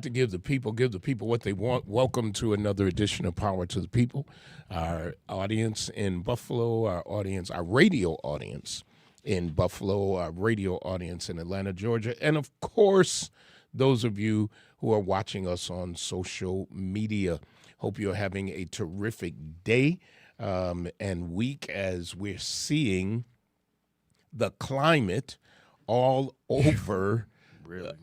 to give the people what they want. Welcome to another edition of Power to the People. Our audience in Buffalo, our radio audience in Buffalo, our radio audience in Atlanta, Georgia, and of course, those of you who are watching us on social media. Hope you're having a terrific day and week as we're seeing the climate all over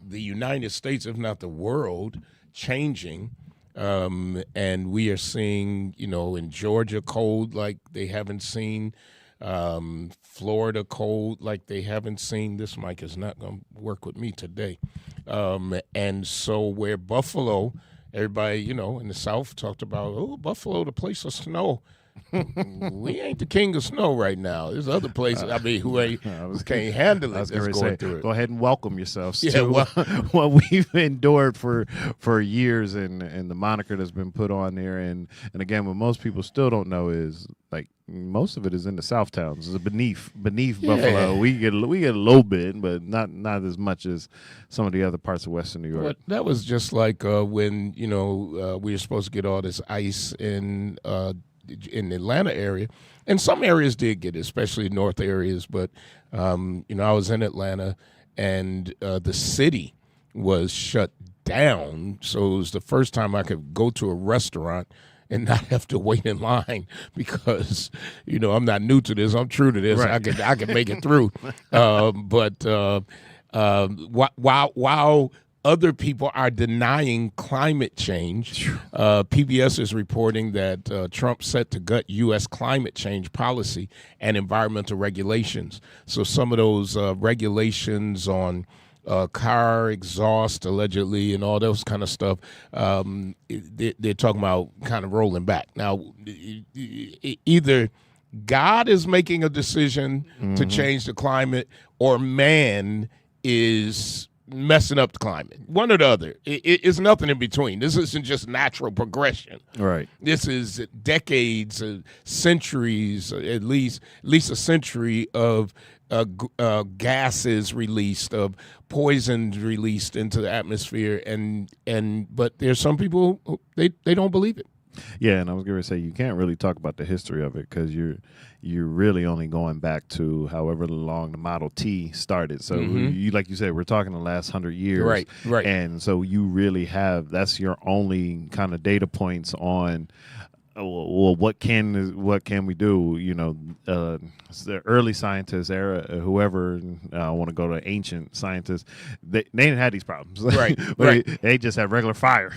the United States, if not the world, changing. And we are seeing, in Georgia, cold like they haven't seen, Florida cold like they haven't seen. This mic is not going to work with me today. And so where Buffalo, everybody, in the South talked about, Buffalo, the place of snow. We ain't the king of snow right now. There's other places, who can't handle it. I was going to say, through it. Go ahead and welcome yourselves Yeah, to what we've endured for years and the moniker that's been put on there. And again, what most people still don't know is, like, most of it is in the South towns. It's beneath Buffalo. We get a little bit, but not as much as some of the other parts of Western New York. But that was just like when, we were supposed to get all this ice in the Atlanta area, and some areas did get it, especially north areas. But I was in Atlanta, and the city was shut down, so it was the first time I could go to a restaurant and not have to wait in line because I'm not new to this. I'm true to this. Right. I can make it through. But while other people are denying climate change. PBS is reporting that Trump set to gut U.S. climate change policy and environmental regulations. So some of those regulations on car exhaust, allegedly, and all those kind of stuff, they're talking about kind of rolling back. Now, either God is making a decision to change the climate, or man is messing up the climate. One or the other. It's nothing in between. This isn't just natural progression. Right. This is decades, centuries, at least a century of gases released, of poisons released into the atmosphere, but there's some people who, they don't believe it. Yeah, and I was going to say, you can't really talk about the history of it because you're really only going back to however long the Model T started. So you, like you said, we're talking the last 100 years. Right. And so you really that's your only kind of data points on, well, what can we do? The early scientists era, whoever, I want to go to ancient scientists, they didn't have these problems. Right. They just had regular fire.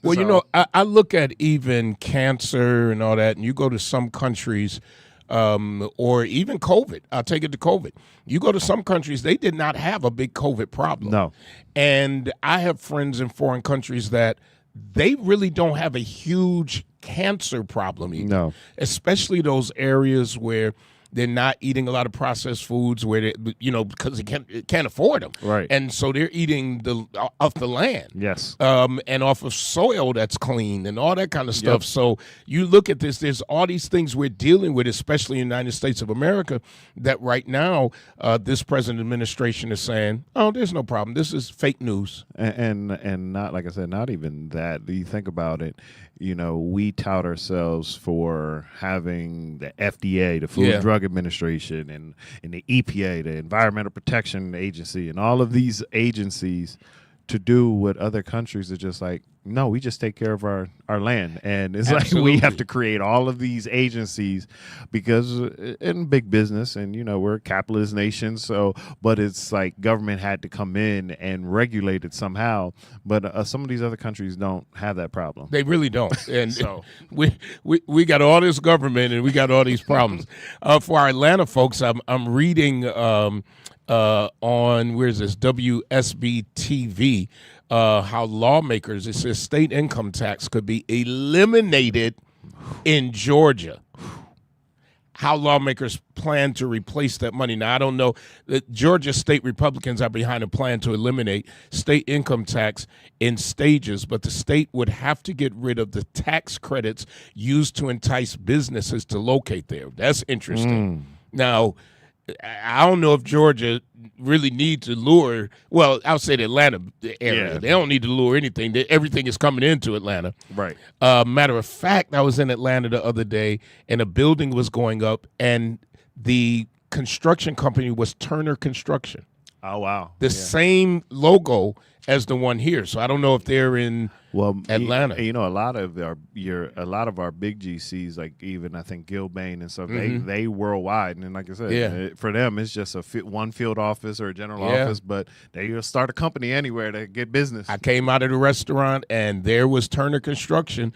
Well, I look at even cancer and all that, and you go to some countries, or even COVID. I'll take it to COVID. You go to some countries, they did not have a big COVID problem. No. And I have friends in foreign countries that they really don't have a huge cancer problem either. No. Especially those areas where they're not eating a lot of processed foods, where they, because they can't afford them. Right. And so they're eating off the land. Yes. And off of soil that's clean and all that kind of stuff. Yep. So you look at this, there's all these things we're dealing with, especially in the United States of America, that right now this present administration is saying, oh, there's no problem. This is fake news. And not, like I said, not even that. You think about it, we tout ourselves for having the FDA, the Food and Drug Administration, and the EPA, the Environmental Protection Agency, and all of these agencies to do what other countries are just like, no, we just take care of our land. And it's Absolutely. like we have to create all of these agencies because in big business, and, we're a capitalist nation. So, but it's like government had to come in and regulate it somehow. But some of these other countries don't have that problem. They really don't. And so we got all this government and we got all these problems. For our Atlanta folks, I'm reading on, where's this, WSB TV, how lawmakers, it says state income tax could be eliminated in Georgia. How lawmakers plan to replace that money. Now, I don't know. The Georgia state Republicans are behind a plan to eliminate state income tax in stages, but the state would have to get rid of the tax credits used to entice businesses to locate there. That's interesting. Now, I don't know if Georgia really needs to lure. Well, I'll say the Atlanta area. Yeah. They don't need to lure anything. Everything is coming into Atlanta. Right. Matter of fact, I was in Atlanta the other day, and a building was going up, and the construction company was Turner Construction. Oh wow. The same logo as the one here. So I don't know if they're in Atlanta. A lot of our big GCs, like even I think Gilbane and stuff, they worldwide, and like I said, for them it's just one field office or a general office, but they start a company anywhere to get business. I came out of the restaurant and there was Turner Construction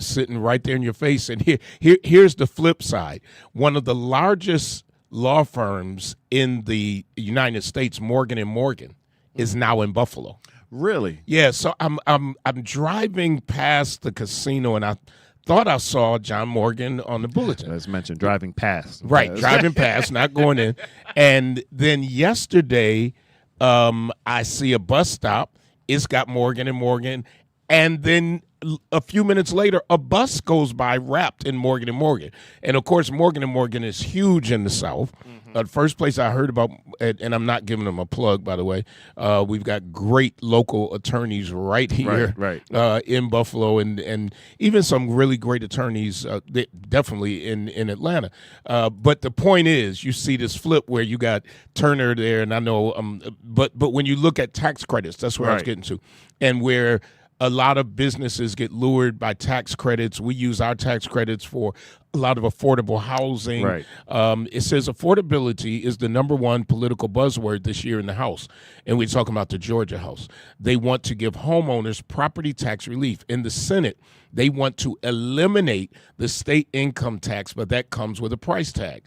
sitting right there in your face. And here's the flip side. One of the largest law firms in the United States, Morgan & Morgan, is now in Buffalo. Really? Yeah, so I'm driving past the casino, and I thought I saw John Morgan on the bulletin. As mentioned, driving past. Right, driving past, not going in. And then yesterday, I see a bus stop. It's got Morgan & Morgan. And then a few minutes later, a bus goes by wrapped in Morgan & Morgan. And, of course, Morgan & Morgan is huge in the South. The first place I heard about, and I'm not giving them a plug, by the way, we've got great local attorneys right here in Buffalo, and even some really great attorneys definitely in Atlanta. But the point is, you see this flip where you got Turner there, and I know, but when you look at tax credits, that's where I was getting to, and where a lot of businesses get lured by tax credits. We use our tax credits for a lot of affordable housing. Right. It says affordability is the number one political buzzword this year in the House. And we're talking about the Georgia House. They want to give homeowners property tax relief. In the Senate, they want to eliminate the state income tax, but that comes with a price tag.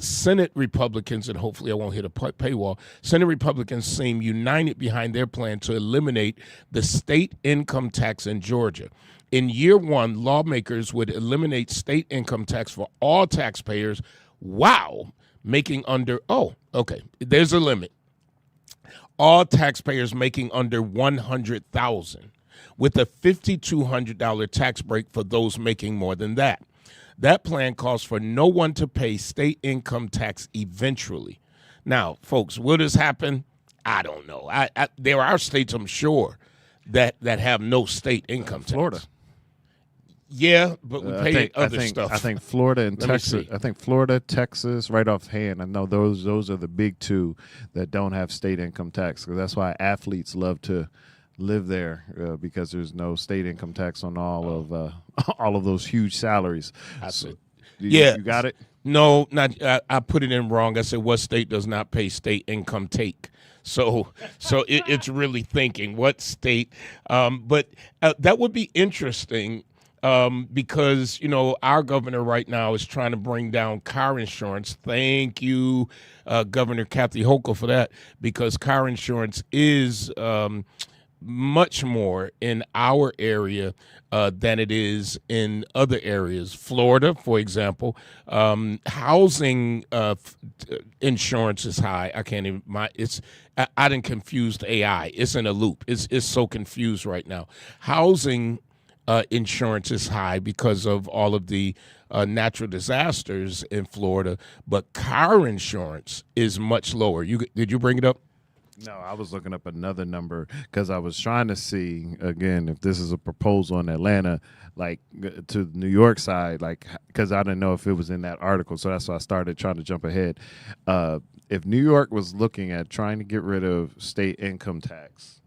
Senate Republicans, and hopefully I won't hit a paywall, Senate Republicans seem united behind their plan to eliminate the state income tax in Georgia. In year one, lawmakers would eliminate state income tax for all taxpayers. Wow. Making under, there's a limit. All taxpayers making under $100,000 with a $5,200 tax break for those making more than that. That plan calls for no one to pay state income tax eventually. Now, folks, will this happen? I don't know. There are states, I'm sure, that have no state income tax. Florida. Yeah, but we pay other stuff. I think Florida and Texas. I think Florida, Texas, right offhand. I know those are the big two that don't have state income tax. Because that's why athletes love to live there because there's no state income tax on all of those huge salaries. You got it? No, not. I put it in wrong. I said what state does not pay state income take. So it's really thinking what state. But that would be interesting. Because, our governor right now is trying to bring down car insurance. Thank you, Governor Kathy Hochul, for that, because car insurance is much more in our area than it is in other areas. Florida, for example, housing insurance is high. I can't even. I didn't confuse the AI. It's in a loop. It's so confused right now. Housing insurance is high because of all of the natural disasters in Florida, but car insurance is much lower. Did you bring it up? No, I was looking up another number because I was trying to see, again, if this is a proposal in Atlanta, like to the New York side, like because I didn't know if it was in that article. So that's why I started trying to jump ahead. If New York was looking at trying to get rid of state income tax,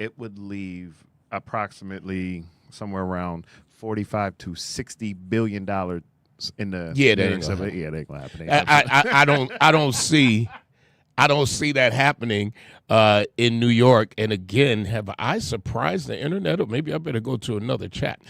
it would leave approximately somewhere around $45 to $60 billion in the that ain't gonna happen. I don't see that happening in New York. And again, have I surprised the internet? Or maybe I better go to another chat.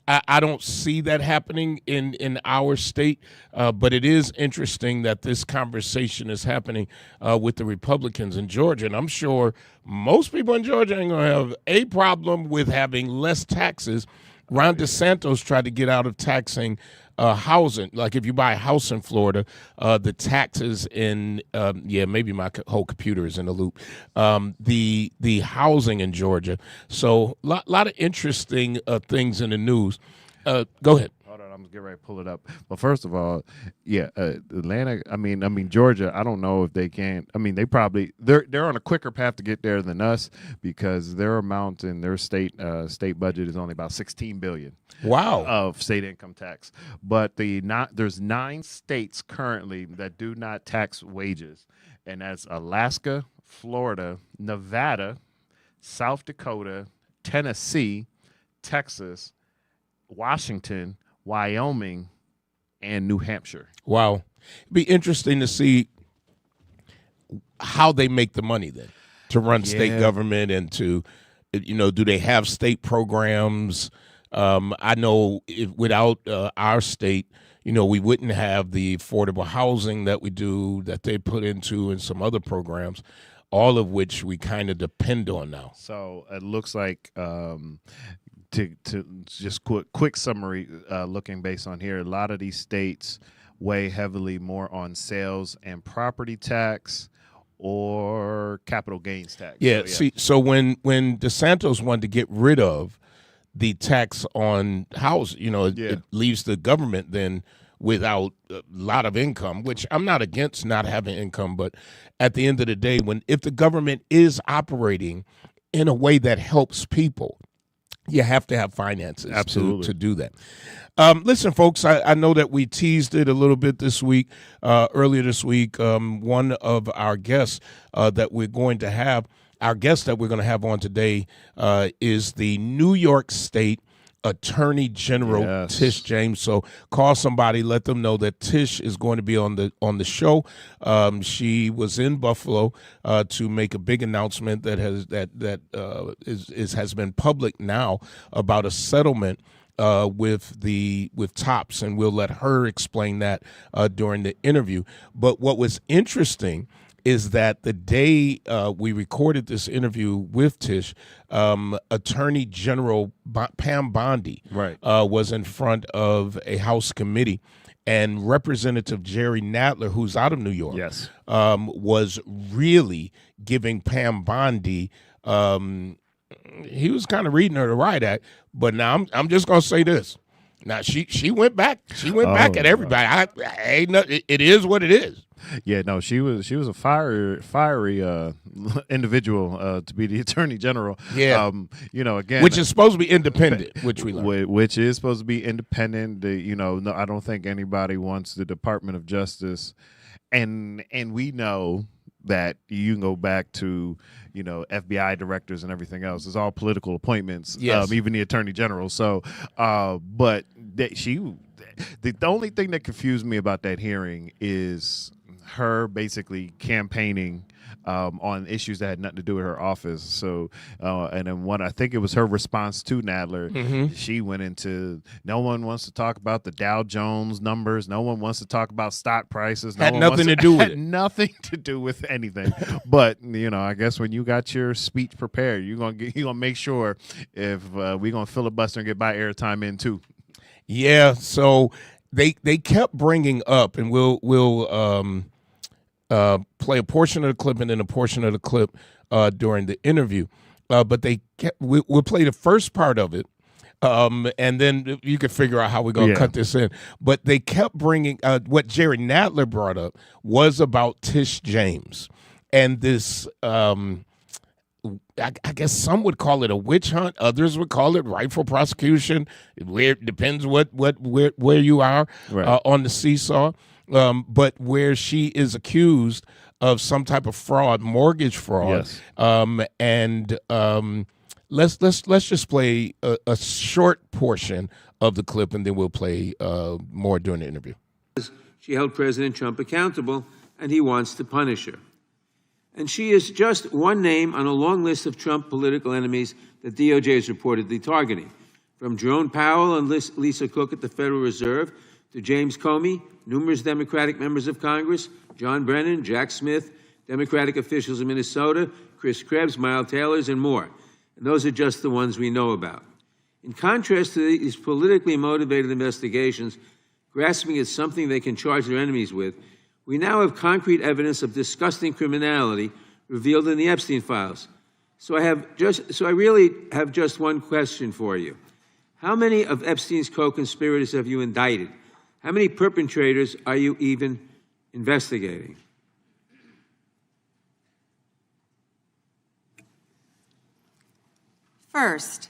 I don't see that happening in our state, but it is interesting that this conversation is happening with the Republicans in Georgia. And I'm sure most people in Georgia ain't going to have a problem with having less taxes. Ron DeSantis tried to get out of taxing housing. Like if you buy a house in Florida, the taxes in maybe my whole computer is in a loop. The housing in Georgia. So lot of interesting things in the news. Go ahead. Hold on, I'm gonna get ready to pull it up. But first of all, yeah, Atlanta. I mean Georgia. I don't know if they can. I mean, they're on a quicker path to get there than us because their amount in their state budget is only about $16 billion. Wow. Of state income tax. But there's 9 states currently that do not tax wages, and that's Alaska, Florida, Nevada, South Dakota, Tennessee, Texas, Washington, Wyoming, and New Hampshire. Wow. It'd be interesting to see how they make the money then to run state government and to, do they have state programs? I know without our state, we wouldn't have the affordable housing that we do, that they put into, and some other programs, all of which we kind of depend on now. So it looks like to just quick summary, looking based on here, a lot of these states weigh heavily more on sales and property tax or capital gains tax. Yeah. So when DeSantis wanted to get rid of the tax on house, it leaves the government then without a lot of income, which I'm not against not having income, but at the end of the day, if the government is operating in a way that helps people, you have to have finances to do that. Listen, folks, I know that we teased it a little bit this week, earlier this week. One of our guests that we're going to have, on today is the New York State Attorney General, Tish James. So call somebody, let them know that Tish is going to be on the show. She was in Buffalo to make a big announcement that has been public now about a settlement with TOPS, and we'll let her explain that during the interview. But what was interesting is that the day we recorded this interview with Tish, Attorney General Pam Bondi was in front of a House committee, and Representative Jerry Nadler, who's out of New York, was really giving Pam Bondi, he was kind of reading her the right act, but now I'm just going to say this. Now, she went back. She went back at everybody. It is what it is. Yeah, no, she was a fiery individual to be the Attorney General. Yeah, again, which is supposed to be independent, which we learned. Which is supposed to be independent. No, I don't think anybody wants the Department of Justice, and we know that you can go back to FBI directors and everything else. It's all political appointments. Yes. Even the Attorney General. So, but the only thing that confused me about that hearing is her basically campaigning on issues that had nothing to do with her office. So, and then I think it was her response to Nadler. Mm-hmm. She went into, no one wants to talk about the Dow Jones numbers. No one wants to talk about stock prices. Had nothing to do with it. Nothing to do with anything. But I guess when you got your speech prepared, you're gonna make sure if we're gonna filibuster and get by airtime in too. Yeah. So they kept bringing up, and we'll play a portion of the clip and then a portion of the clip during the interview. But we'll play the first part of it, and then you can figure out how we're going to cut this in. But they kept bringing what Jerry Nadler brought up was about Tish James and this. I guess some would call it a witch hunt. Others would call it rightful prosecution. It depends where you are on the seesaw. But where she is accused of some type of fraud, mortgage fraud. Yes. Let's just play a short portion of the clip, and then we'll play more during the interview. She held President Trump accountable, and he wants to punish her. And she is just one name on a long list of Trump political enemies that DOJ is reportedly targeting. From Jerome Powell and Lisa Cook at the Federal Reserve to James Comey, numerous Democratic members of Congress, John Brennan, Jack Smith, Democratic officials in Minnesota, Chris Krebs, Miles Taylors, and more. And those are just the ones we know about. In contrast to these politically motivated investigations, grasping at something they can charge their enemies with, we now have concrete evidence of disgusting criminality revealed in the Epstein files. So I really have just one question for you. How many of Epstein's co-conspirators have you indicted? How many perpetrators are you even investigating? First,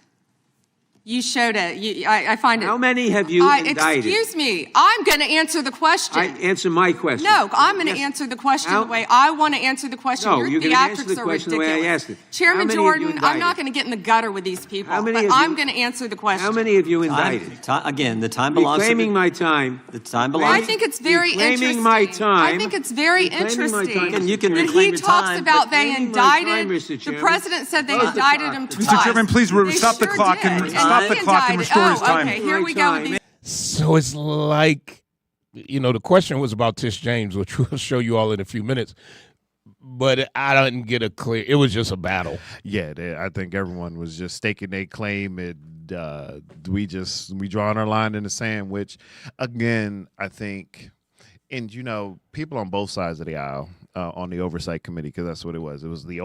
you showed it. I find it. How many have you indicted? Excuse me. I'm going to answer the question. Answer my question. No, I'm going to answer the question the way I want to answer the question. No, Your you're going to answer the theatrics are question the ridiculous. way I asked it. Chairman How many have you Jordan, I'm not indicted? going to get in the gutter with these people, How many but have you- I'm going to answer the question. How many have you indicted? Again, the time belongs to Reclaiming my time. the time belongs. I think it's very Reclaiming interesting. my time. I think it's very Reclaiming my interesting. time. And you can When reclaim he your talks time, about they reclaiming my indicted, time, Mr. the Chairman. president said they Close the indicted clock. him Mr. twice. Mr. Chairman, please They stop the sure clock did. and And stop he the clock and indicted- restore his time. Okay, here we go with these. So it's like, the question was about Tish James, which we'll show you all in a few minutes. But I didn't get a clear. It was just a battle. Yeah, I think everyone was just staking their claim, and we drawing our line in the sand. Which, again, I think, and people on both sides of the aisle on the oversight committee, because that's what it was. It was the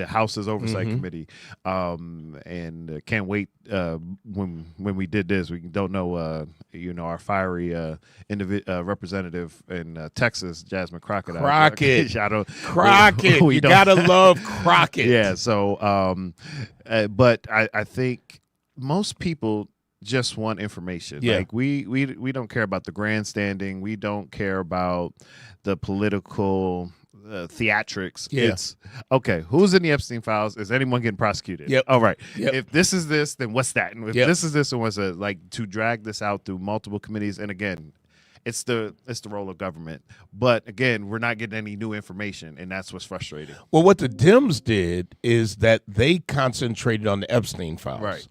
House's oversight committee, and can't wait when we did this. We don't know, our fiery representative in Texas, Jasmine Crockett. Crockett. Crockett. You gotta love Crockett. Yeah. So, but I think most people just want information. Yeah. Like we don't care about the grandstanding. We don't care about the political theatrics. Yeah. It's okay. Who's in the Epstein files? Is anyone getting prosecuted? Yep. All right. Yep. If this is this, then what's that? And if Yep. this is this, then what's that? Like, to drag this out through multiple committees. And again, it's the role of government. But again, we're not getting any new information, and that's what's frustrating. Well, what the Dems did is that they concentrated on the Epstein files. Right.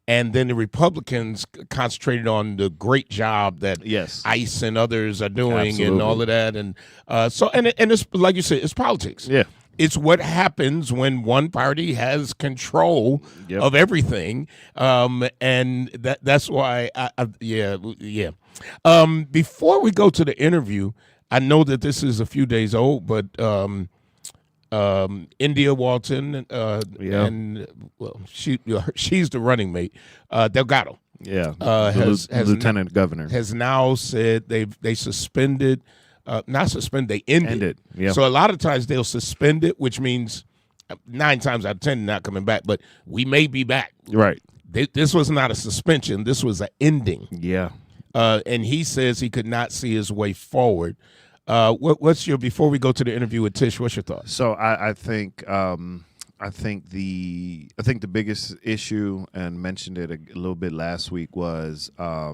And then the Republicans concentrated on the great job that Yes. ICE and others are doing Absolutely. and all of that. And and it's like you said, it's politics. Yeah. It's what happens when one party has control Yep. of everything. And that's why, yeah. Before we go to the interview, I know that this is a few days old, but India Walton, and she's the running mate. Delgado, Yeah. has Lieutenant Governor. has now said they suspended, not suspend, they ended. Yeah. So a lot of times they'll suspend it, which means 9 times out of 10 not coming back. But we may be back. Right. This was not a suspension. This was an ending. Yeah. And he says he could not see his way forward. What's your, before we go to the interview with Tish, what's your thoughts? So I think the biggest issue, and mentioned it a little bit last week, was I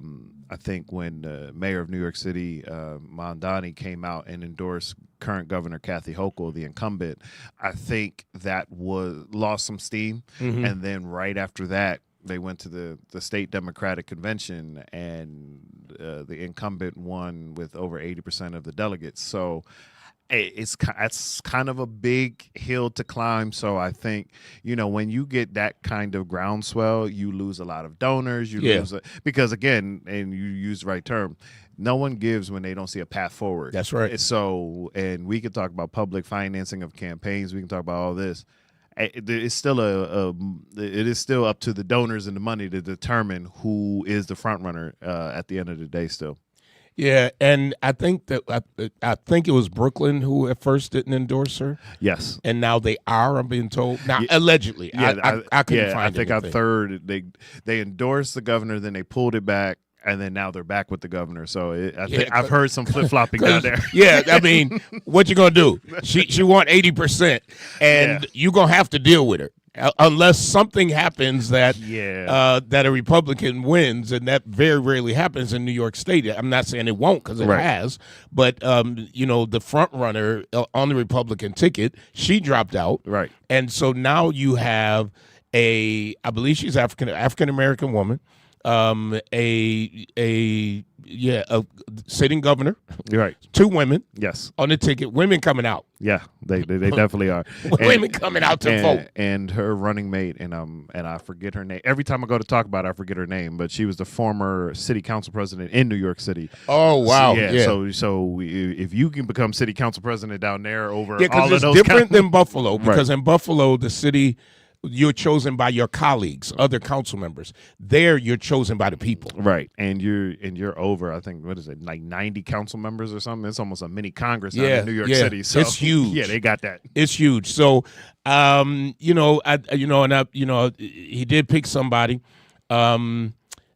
think when the mayor of New York City, Mondani, came out and endorsed current Governor Kathy Hochul, the incumbent. I think that lost some steam, and then right after that, they went to the state Democratic convention, and the incumbent won with over 80% of the delegates. So it's kind of a big hill to climb. So I think, when you get that kind of groundswell, you lose a lot of donors. You lose because, again, and you use the right term, no one gives when they don't see a path forward. That's right. So, and we could talk about public financing of campaigns. We can talk about all this. It's still it is still up to the donors and the money to determine who is the front runner at the end of the day. Still, Yeah, and I think that I think it was Brooklyn who at first didn't endorse her. yes, And now they are, I'm being told. Now, allegedly. I couldn't find I think anything. I've heard they endorsed the governor, then they pulled it back, and then now they're back with the governor. So I've heard some flip flopping down there. Yeah, I mean, what you gonna do? She want 80%, and you gonna have to deal with her unless something happens that that a Republican wins, and that very rarely happens in New York State. I'm not saying it won't, because it has, but the front runner on the Republican ticket, she dropped out, Right. and so now you have I believe she's African American woman. A sitting governor, Right. 2 women Yes. on the ticket, women coming out, Yeah, they definitely are. women coming out to vote. And her running mate, and I forget her name. Every time I go to talk about it, I forget her name, but she was the former city council president in New York City. Oh wow, So if you can become city council president down there over all because of it's those different than Buffalo, because in Buffalo the city you're chosen by your colleagues, other council members. There, you're chosen by the people. Right, and you're over. I think, what is it, like 90 council members or something? It's almost a mini Congress out in New York City. So it's huge. Yeah, they got that. It's huge. So, he did pick somebody.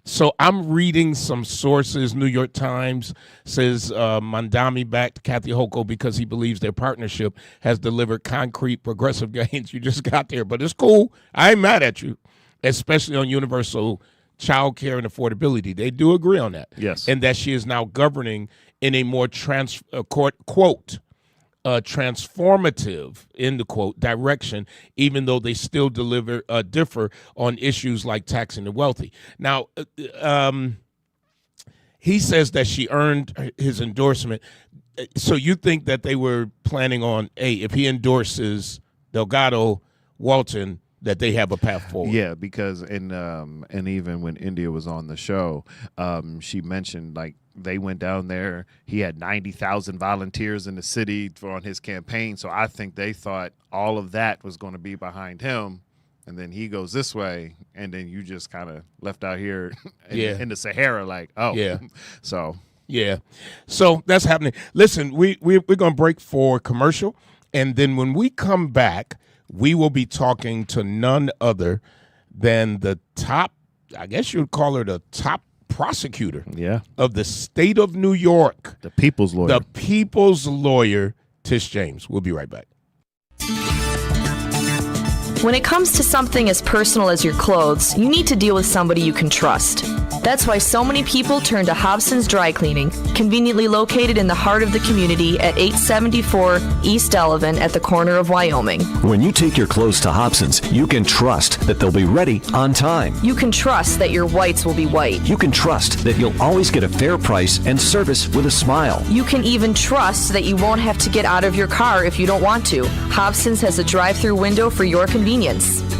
So I'm reading some sources. New York Times says Mandami backed Kathy Hochul because he believes their partnership has delivered concrete progressive gains. You just got there, but it's cool. I ain't mad at you, especially on universal child care and affordability. They do agree on that. Yes. And that she is now governing in a more transformative, in the quote, direction, even though they still differ on issues like taxing the wealthy. Now, he says that she earned his endorsement. So you think that they were planning on, if he endorses Delgado, Walton, that they have a path forward? Yeah, because and even when India was on the show, she mentioned, like, they went down there. He had 90,000 volunteers in the city on his campaign. So I think they thought all of that was going to be behind him. And then he goes this way. And then you just kind of left out here in the Sahara, like, oh. Yeah. So. Yeah. So that's happening. Listen, we're going to break for commercial. And then when we come back, we will be talking to none other than the top, I guess you would call her the top prosecutor of the state of New York. The people's lawyer. The people's lawyer, Tish James. We'll be right back. When it comes to something as personal as your clothes, you need to deal with somebody you can trust. That's why so many people turn to Hobson's Dry Cleaning, conveniently located in the heart of the community at 874 East Delavan at the corner of Wyoming. When you take your clothes to Hobson's, you can trust that they'll be ready on time. You can trust that your whites will be white. You can trust that you'll always get a fair price and service with a smile. You can even trust that you won't have to get out of your car if you don't want to. Hobson's has a drive-through window for your convenience.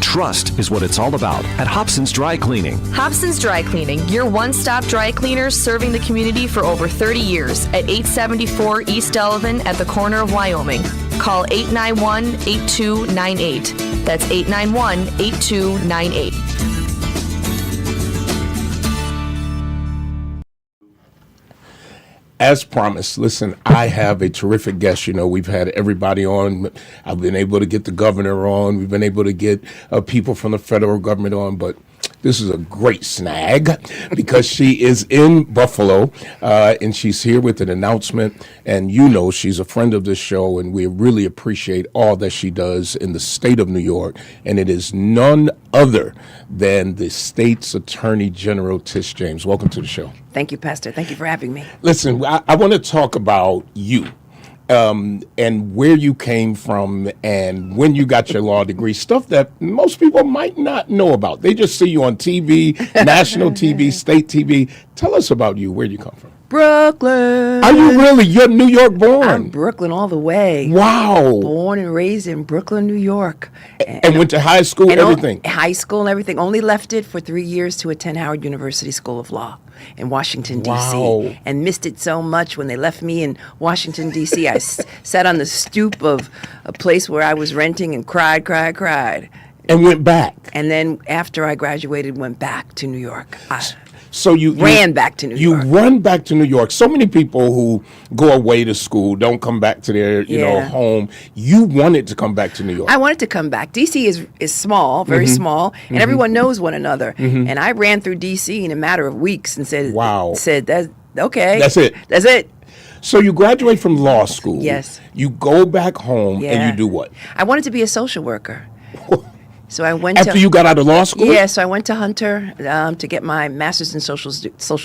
Trust is what it's all about at Hobson's Dry Cleaning. Hobson's Dry Cleaning, your one-stop dry cleaners serving the community for over 30 years at 874 East Delavan at the corner of Wyoming. Call 891-8298. That's 891-8298. As promised, listen, I have a terrific guest. You know, we've had everybody on. I've been able to get the governor on. We've been able to get people from the federal government on, but this is a great snag because she is in Buffalo and she's here with an announcement. And you know, she's a friend of this show, and we really appreciate all that she does in the state of New York. And it is none other than the state's Attorney General, Tish James. Welcome to the show. Thank you, Pastor. Thank you for having me. Listen, I want to talk about you. And where you came from and when you got your law degree, stuff that most people might not know about. They just see you on TV, national TV, state TV. Tell us about you, where you come from. Brooklyn. Are you really? You're New York born? I'm Brooklyn all the way. Wow. Born and raised in Brooklyn, New York. And went to high school, everything? High school and everything. Only left it for 3 years to attend Howard University School of Law in Washington, D.C. Wow. And missed it so much when they left me in Washington, D.C. I sat on the stoop of a place where I was renting and cried. And went back? And then after I graduated, went back to New York. So you ran back to New York. You run back to New York. So many people who go away to school don't come back to their, home. You wanted to come back to New York. I wanted to come back. D.C. is small, very small, and everyone knows one another. And I ran through D.C. in a matter of weeks and said, "Wow, that's okay. That's it. That's it." So you graduate from law school. Yes. You go back home and you do what? I wanted to be a social worker. So I went after you got out of law school? Yeah, so I went to Hunter to get my master's in social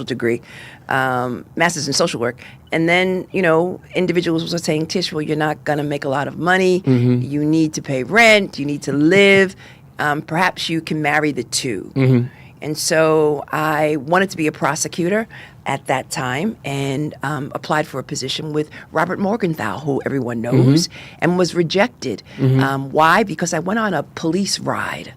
degree, master's in social work. And then, individuals were saying, Tish, well, you're not going to make a lot of money. You need to pay rent. You need to live. Perhaps you can marry the two. And so I wanted to be a prosecutor at that time and applied for a position with Robert Morgenthau, who everyone knows, and was rejected. Why? Because I went on a police ride.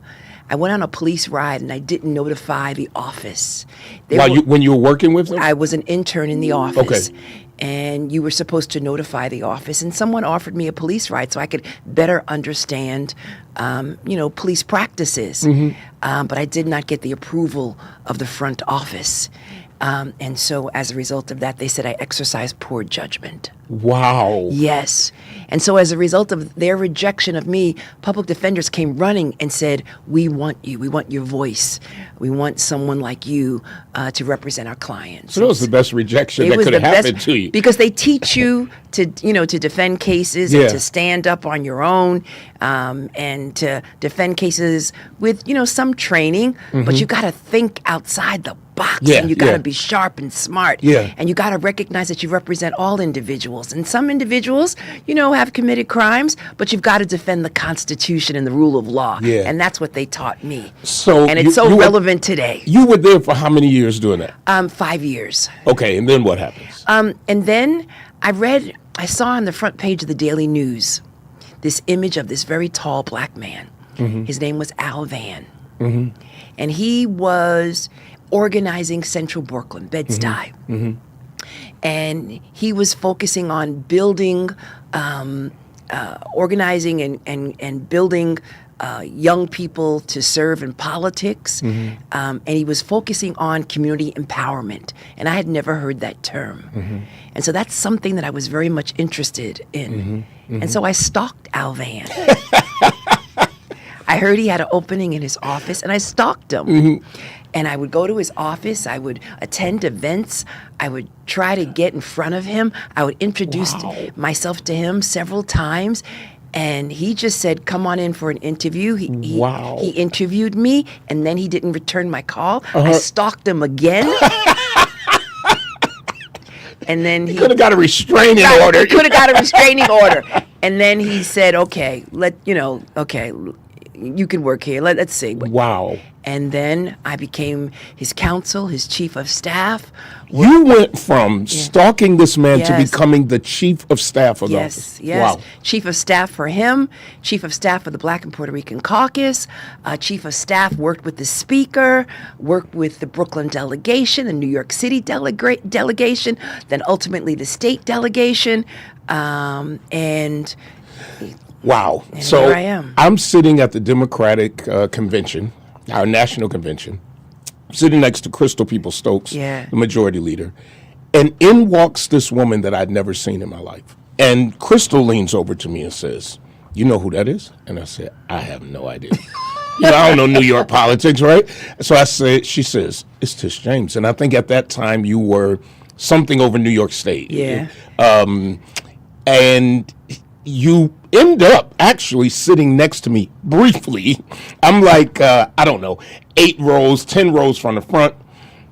And I didn't notify the office. When you were working with them? I was an intern in the office. Okay. and you were supposed to notify the office. And someone offered me a police ride so I could better understand, police practices. But I did not get the approval of the front office. And so as a result of that, they said I exercised poor judgment. Wow. Yes. And so as a result of their rejection of me, public defenders came running and said, we want you. We want your voice. We want someone like you to represent our clients. So that was the best rejection that could have happened to you. Because they teach you to defend cases and to stand up on your own and to defend cases with, some training. But you got to think outside the box, and you got to be sharp and smart, and you got to recognize that you represent all individuals, and some individuals, have committed crimes, but you've got to defend the Constitution and the rule of law, and that's what they taught me. And it's so relevant today. You were there for how many years doing that? 5 years. Okay, and then what happens? And then I saw on the front page of the Daily News this image of this very tall black man. His name was Al Van, and he was organizing Central Brooklyn, Bed-Stuy. And he was focusing on building, organizing and building young people to serve in politics. And he was focusing on community empowerment. And I had never heard that term. And so that's something that I was very much interested in. And so I stalked Al Van. I heard he had an opening in his office, and I stalked him. And I would go to his office. I would attend events. I would try to get in front of him. I would introduce myself to him several times. And he just said, come on in for an interview. He interviewed me, and then he didn't return my call. I stalked him again. And then he could have got a restraining order. He could have got a restraining order. And then he said, okay, you can work here. Let's see. Wow. And then I became his counsel, his chief of staff. You went from stalking this man to becoming the chief of staff of the office. Yes. Wow. Chief of staff for him, chief of staff for the Black and Puerto Rican Caucus, chief of staff, worked with the speaker, worked with the Brooklyn delegation, the New York City delegation, then ultimately the state delegation, and wow. And so here I am. I'm sitting at the Democratic convention, our national convention, sitting next to Crystal Peoples-Stokes, the majority leader. And in walks this woman that I'd never seen in my life. And Crystal leans over to me and says, you know who that is? And I said, I have no idea. I don't know New York politics, right? So she says, it's Tish James. And I think at that time you were something over New York State. Yeah. And you end up actually sitting next to me briefly. I'm like, 8 rows, 10 rows from the front.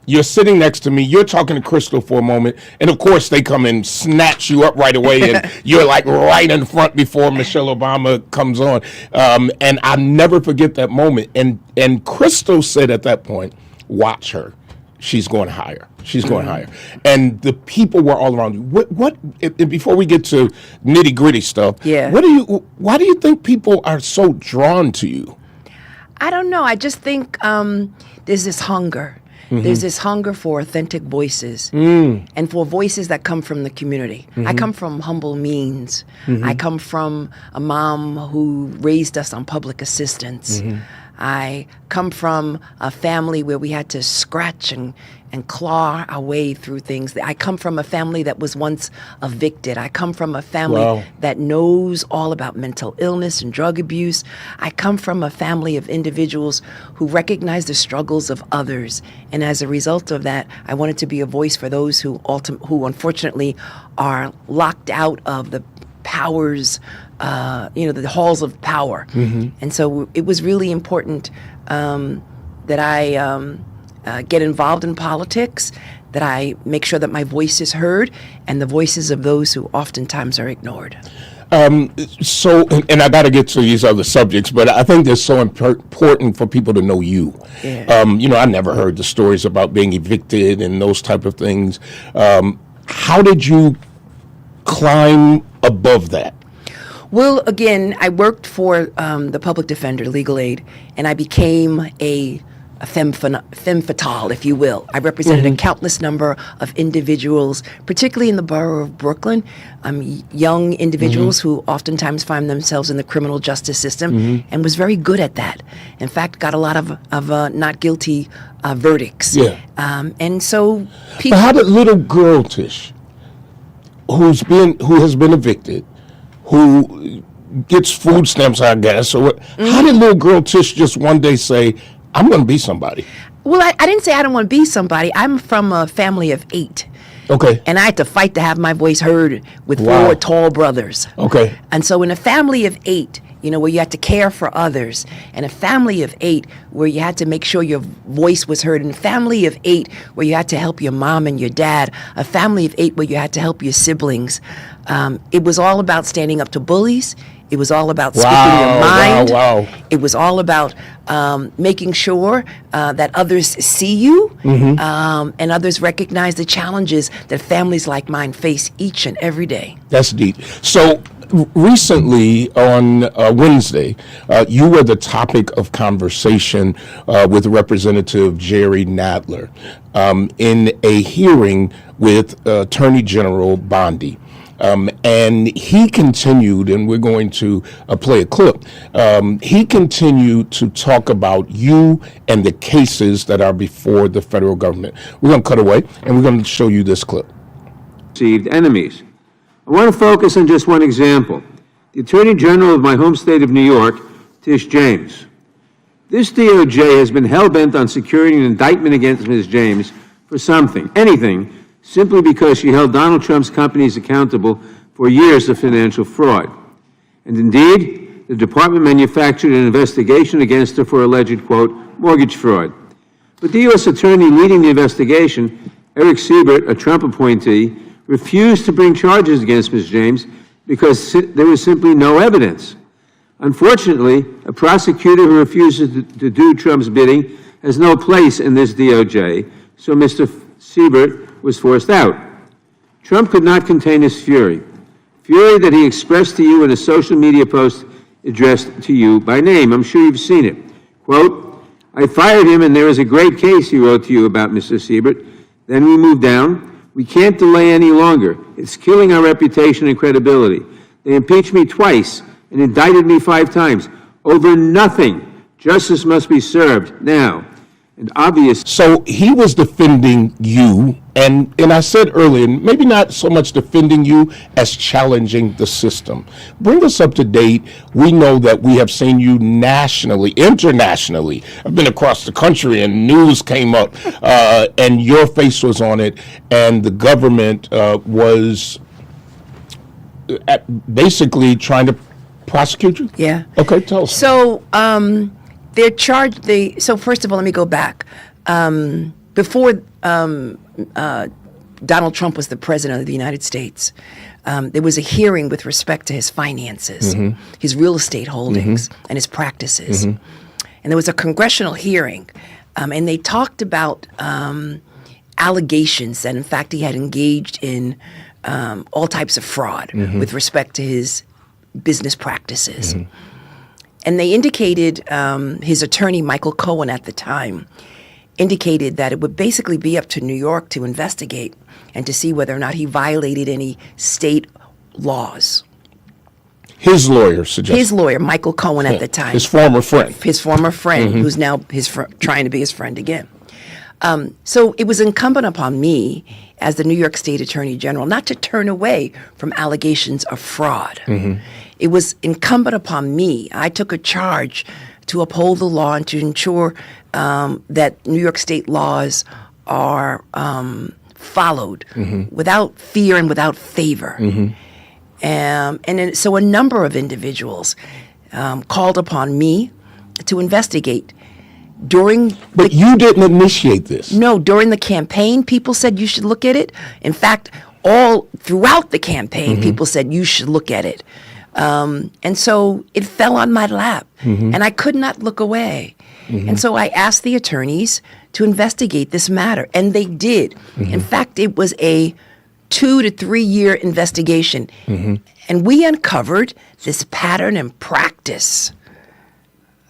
You're sitting next to me. You're talking to Crystal for a moment. And, of course, they come and snatch you up right away. And you're, like, right in front before Michelle Obama comes on. And I'll never forget that moment. And Crystal said at that point, watch her. She's going higher. She's going higher. And the people were all around you. What before we get to nitty gritty stuff, why do you think people are so drawn to you? I don't know. I just think there's this hunger. There's this hunger for authentic voices and for voices that come from the community. I come from humble means. I come from a mom who raised us on public assistance. I come from a family where we had to scratch and claw our way through things. I come from a family that was once evicted. I come from a family that knows all about mental illness and drug abuse. I come from a family of individuals who recognize the struggles of others. And as a result of that, I wanted to be a voice for those who unfortunately are locked out of the powers, the halls of power. And so it was really important that I get involved in politics, that I make sure that my voice is heard, and the voices of those who oftentimes are ignored. So, and I got to get to these other subjects, but I think it's so important for people to know you. I never heard the stories about being evicted and those type of things. How did you climb above that? Well, again, I worked for the public defender, legal aid, and I became a femme fatale, if you will. I represented a countless number of individuals, particularly in the borough of Brooklyn, young individuals who oftentimes find themselves in the criminal justice system, and was very good at that. In fact, got a lot of not guilty verdicts. Yeah. And so people... But how did little girl, Tish, who has been evicted, who gets food stamps, I guess, or how did little girl Tish just one day say, I'm going to be somebody? Well, I didn't say I don't want to be somebody. I'm from a family of 8. Okay. And I had to fight to have my voice heard with Wow. 4 tall brothers. Okay. And so in a family of 8, where you had to care for others, and a family of 8 where you had to make sure your voice was heard, and a family of 8 where you had to help your mom and your dad, a family of 8 where you had to help your siblings. It was all about standing up to bullies. It was all about speaking your mind. Wow. It was all about making sure that others see you and others recognize the challenges that families like mine face each and every day. That's deep. So recently on Wednesday, you were the topic of conversation with Representative Jerry Nadler in a hearing with Attorney General Bondi. And he continued, and we're going to play a clip, he continued to talk about you and the cases that are before the federal government. We're going to cut away, and we're going to show you this clip. Perceived enemies. I want to focus on just one example. The Attorney General of my home state of New York, Tish James. This DOJ has been hell-bent on securing an indictment against Ms. James for something, anything, simply because she held Donald Trump's companies accountable for years of financial fraud. And indeed, the department manufactured an investigation against her for alleged, quote, mortgage fraud. But the U.S. attorney leading the investigation, Eric Siebert, a Trump appointee, refused to bring charges against Ms. James because there was simply no evidence. Unfortunately, a prosecutor who refuses to do Trump's bidding has no place in this DOJ, so Mr. Siebert was forced out. Trump could not contain his fury that he expressed to you in a social media post addressed to you by name. I'm sure you've seen it. Quote, I fired him and there is a great case, he wrote to you about Mr. Siebert. Then we moved down. We can't delay any longer. It's killing our reputation and credibility. They impeached me twice and indicted me 5 times over nothing. Justice must be served now. And obvious. So he was defending you, and I said earlier, maybe not so much defending you as challenging the system. Bring us up to date. We know that we have seen you nationally, internationally. I've been across the country and news came up, and your face was on it, and the government was basically trying to prosecute you? Yeah. Okay, tell us. So they're charged. So first of all, let me go back. Before Donald Trump was the president of the United States, there was a hearing with respect to his finances, his real estate holdings, and his practices. And there was a congressional hearing, and they talked about allegations that, in fact, he had engaged in all types of fraud with respect to his business practices. And they indicated, his attorney, Michael Cohen, at the time, indicated that it would basically be up to New York to investigate and to see whether or not he violated any state laws. His lawyer suggested. His lawyer, Michael Cohen, at the time. His former friend. His former friend, who's now trying to be his friend again. So it was incumbent upon me, as the New York State Attorney General, not to turn away from allegations of fraud. It was incumbent upon me. I took a charge to uphold the law and to ensure that New York State laws are followed without fear and without favor. So a number of individuals called upon me to investigate. But you didn't initiate this. No, during the campaign, people said you should look at it. In fact, all throughout the campaign, people said you should look at it. And so it fell on my lap, and I could not look away. And so I asked the attorneys to investigate this matter, and they did. In fact, it was a 2 to 3 year investigation, and we uncovered this pattern and practice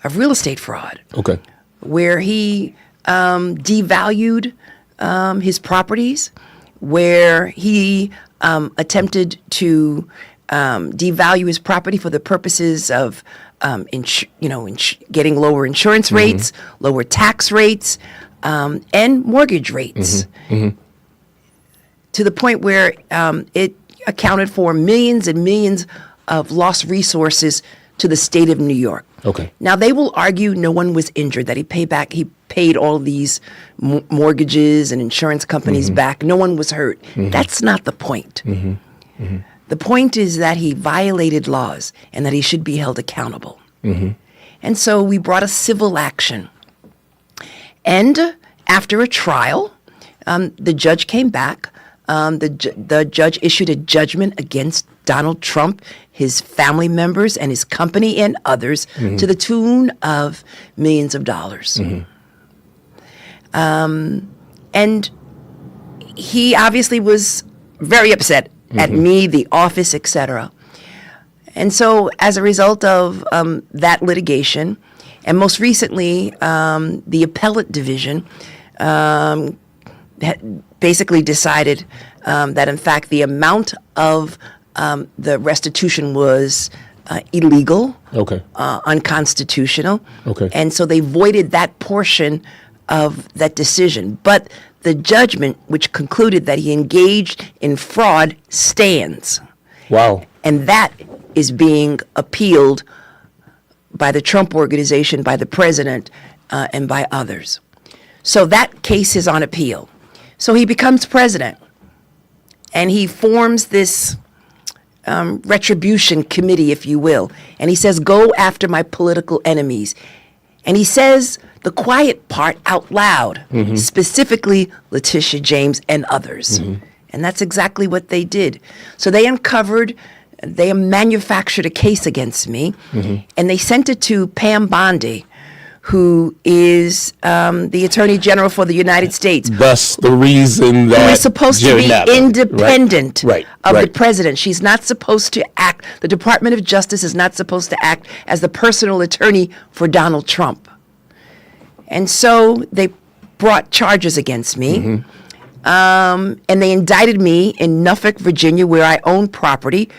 of real estate fraud. Okay. where he devalued his properties, where he attempted to devalue his property for the purposes of getting lower insurance rates, lower tax rates, and mortgage rates, to the point where it accounted for millions and millions of lost resources to the state of New York. Okay. Now, they will argue no one was injured, that he paid all these mortgages and insurance companies back. No one was hurt. That's not the point. The point is that he violated laws and that he should be held accountable. And so we brought a civil action. And after a trial, the judge came back. The judge issued a judgment against Donald Trump, his family members, and his company and others to the tune of millions of dollars. And he obviously was very upset at me, the office, etc. And so as a result of that litigation, and most recently the appellate division basically decided that in fact the amount of the restitution was illegal, unconstitutional, and so they voided that portion of that decision. But the judgment, which concluded that he engaged in fraud, stands. Wow. And that is being appealed by the Trump Organization, by the president, and by others. So that case is on appeal. So he becomes president, and he forms this retribution committee, if you will, and he says, go after my political enemies. And he says the quiet part out loud, specifically Letitia James and others. And that's exactly what they did. So they manufactured a case against me, and they sent it to Pam Bondi, who is the Attorney General for the United States. Thus the reason that who is supposed to be independent of the president. She's not supposed to act, the Department of Justice is not supposed to act as the personal attorney for Donald Trump. And so they brought charges against me. And they indicted me in Norfolk, Virginia, where I own property.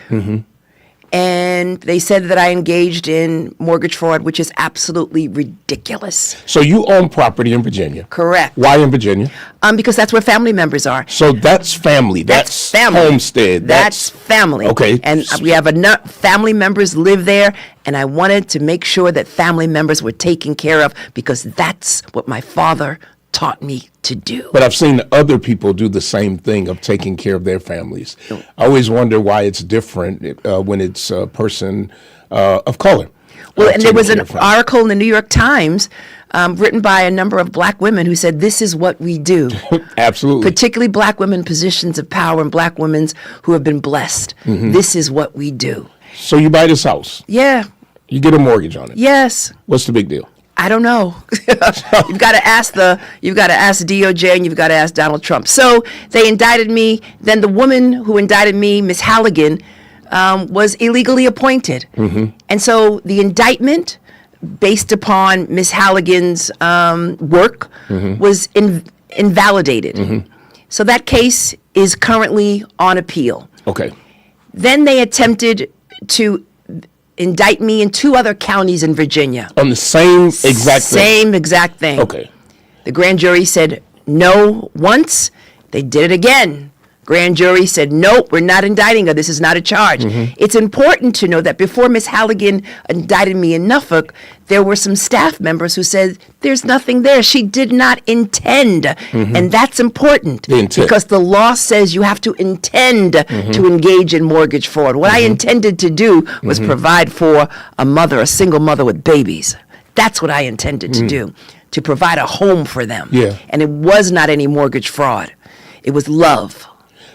And they said that I engaged in mortgage fraud, which is absolutely ridiculous. So you own property in Virginia? Correct. Why in Virginia? Because that's where family members are. So that's family. That's family. Homestead. That's family. Okay. And we have enough family members live there, and I wanted to make sure that family members were taken care of because that's what my father taught me to do. But I've seen other people do the same thing of taking care of their families. I always wonder why it's different when it's a person of color. Well, and there was an article in the New York Times written by a number of black women who said, this is what we do. Absolutely. Particularly black women in positions of power and black women who have been blessed. This is what we do. So you buy this house? Yeah. You get a mortgage on it? Yes. What's the big deal? I don't know. You've got to ask DOJ, and you've got to ask Donald Trump. So they indicted me. Then the woman who indicted me, Ms. Halligan, was illegally appointed. And so the indictment, based upon Ms. Halligan's work, was invalidated. So that case is currently on appeal. Okay. Then they attempted to indict me in 2 other counties in Virginia. On the same exact thing? Same exact thing. Okay. The grand jury said no once. They did it again. Grand jury said, nope, we're not indicting her. This is not a charge. It's important to know that before Ms. Halligan indicted me in Norfolk, there were some staff members who said, there's nothing there. She did not intend. And that's important because the law says you have to intend to engage in mortgage fraud. What I intended to do was provide for a single mother with babies. That's what I intended to do, to provide a home for them. Yeah. And it was not any mortgage fraud. It was love.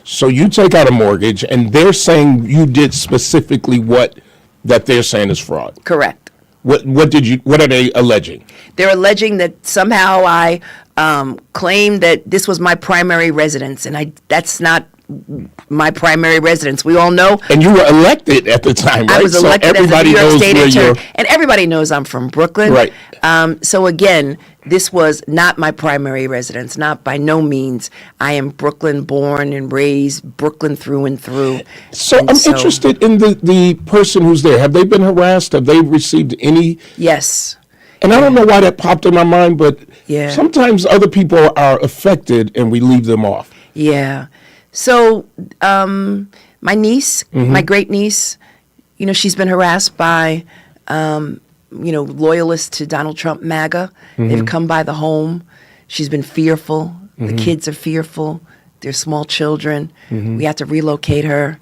So you take out a mortgage, and they're saying you did specifically what that they're saying is fraud. Correct. What are they alleging? They're alleging that somehow I claimed that this was my primary residence, and that's not my primary residence. We all know. And you were elected at the time, right? I was elected so everybody as a New York knows State where attorney, you're. and everybody knows I'm from Brooklyn. Right. So again, this was not my primary residence. Not by no means. I am Brooklyn born and raised, Brooklyn through and through. So And I'm interested in the person who's there. Have they been harassed? Have they received any? Yes. And I don't know why that popped in my mind, but Yeah. sometimes other people are affected and we leave them off. Yeah. So my niece, my great niece, she's been harassed by, loyalists to Donald Trump MAGA. They've come by the home. She's been fearful. The kids are fearful. They're small children. We had to relocate her.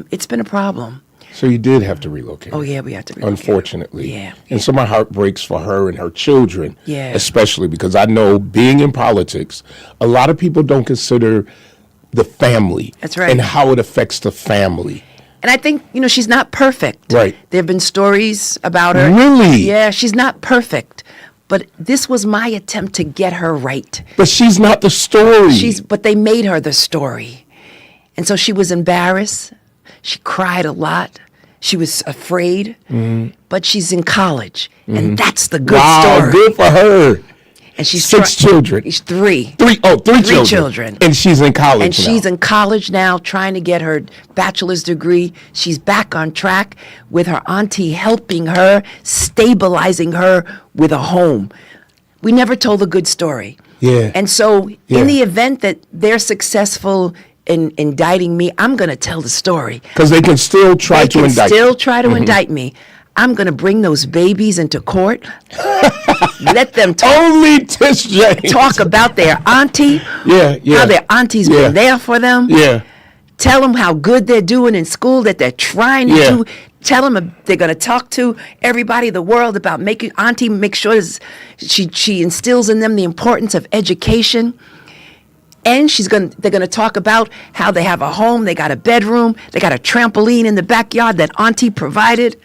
It's been a problem. So you did have to relocate. Oh, yeah, we had to relocate. Unfortunately. Yeah. And so my heart breaks for her and her children, Yeah. especially because I know being in politics, a lot of people don't consider the family. That's right. And how it affects the family. And I think, she's not perfect. Right. There have been stories about her. Really? Yeah, she's not perfect. But this was my attempt to get her right. But she's not the story. But they made her the story. And so she was embarrassed. She cried a lot. She was afraid. But she's in college. And that's the good story. Good for her. And she's 6 children. She's 3. Three children. And she's in college And she's in college now, trying to get her bachelor's degree. She's back on track with her auntie helping her, stabilizing her with a home. We never told a good story. Yeah. And so Yeah. in the event that they're successful in indicting me, I'm going to tell the story. Because they can still try to indict you. Still try to indict me. I'm going to bring those babies into court. Let them talk. Only Tish James. Talk about their auntie. Yeah. How their auntie's Yeah. been there for them. Yeah. Tell them how good they're doing in school, that they're trying to Yeah. do. Tell them they're going to talk to everybody in the world about making auntie make sure she instills in them the importance of education. And they're going to talk about how they have a home, they got a bedroom, they got a trampoline in the backyard that auntie provided.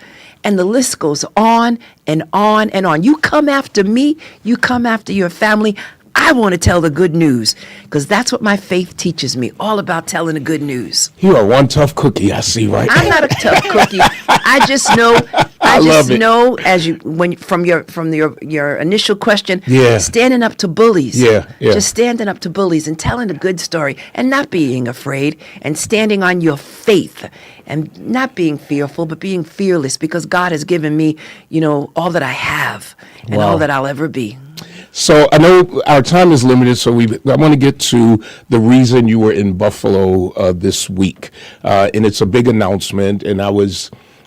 And the list goes on and on and on. You come after me, you come after your family. I want to tell the good news because that's what my faith teaches me, all about telling the good news. You are one tough cookie, I see, right? I'm not a tough cookie. I just know. I love it. know from your initial question. Yeah. Standing up to bullies. Yeah. Just standing up to bullies and telling a good story and not being afraid and standing on your faith and not being fearful but being fearless because God has given me, all that I have and Wow. all that I'll ever be. So I know our time is limited, so I want to get to the reason you were in Buffalo this week, and it's a big announcement. And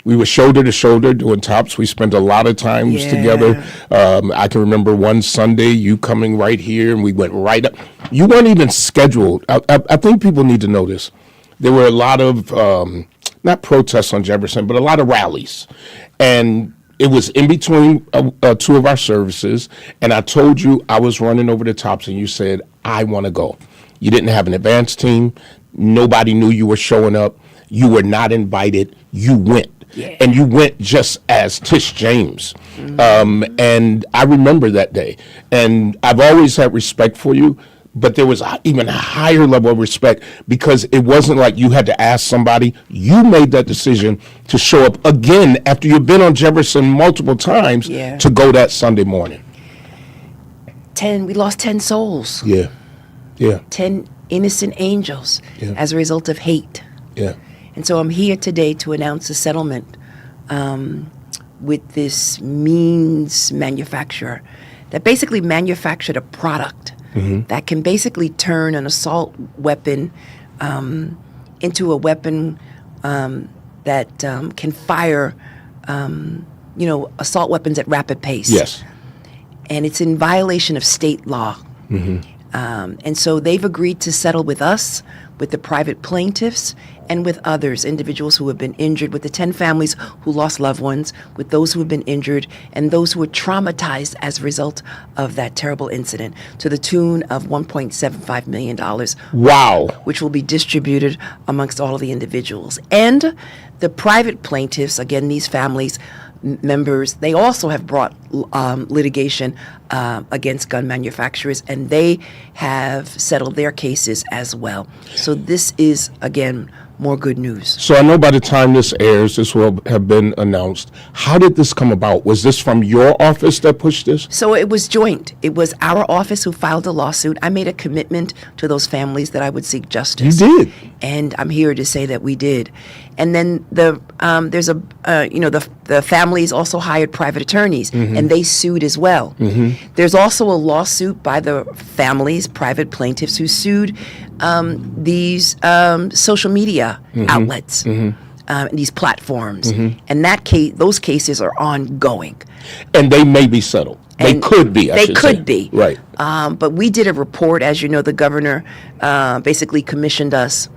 we were shoulder to shoulder doing tops. We spent a lot of times together. I can remember one Sunday you coming right here, and we went right up. You weren't even scheduled. I think people need to know this. There were a lot of not protests on Jefferson, but a lot of rallies, and it was in between 2 of our services, and I told you I was running over the tops, and you said, I want to go. You didn't have an advance team. Nobody knew you were showing up. You were not invited. You went. Yeah. And you went just as Tish James. And I remember that day. And I've always had respect for you, but there was even a higher level of respect because it wasn't like you had to ask somebody. You made that decision to show up again after you've been on Jefferson multiple times to go that Sunday morning. We lost 10 souls. Yeah. 10 innocent angels as a result of hate. Yeah. And so I'm here today to announce a settlement with this means manufacturer that basically manufactured a product that can basically turn an assault weapon into a weapon that can fire, assault weapons at rapid pace. Yes. And it's in violation of state law. And so they've agreed to settle with us, with the private plaintiffs, and with others, individuals who have been injured, with the 10 families who lost loved ones, with those who have been injured, and those who were traumatized as a result of that terrible incident, to the tune of $1.75 million. Wow. Which will be distributed amongst all of the individuals. And the private plaintiffs, again, these families, members, they also have brought litigation against gun manufacturers, and they have settled their cases as well. So this is, again, more good news. So I know by the time this airs, this will have been announced. How did this come about? Was this from your office that pushed this? So it was joint. It was our office who filed the lawsuit. I made a commitment to those families that I would seek justice. You did. And I'm here to say that we did. And then the families also hired private attorneys, and they sued as well. There's also a lawsuit by the families, private plaintiffs, who sued these social media outlets, these platforms, and those cases are ongoing. And they may be settled. They could be. They could be. Right. But we did a report, as you know, the governor basically commissioned us,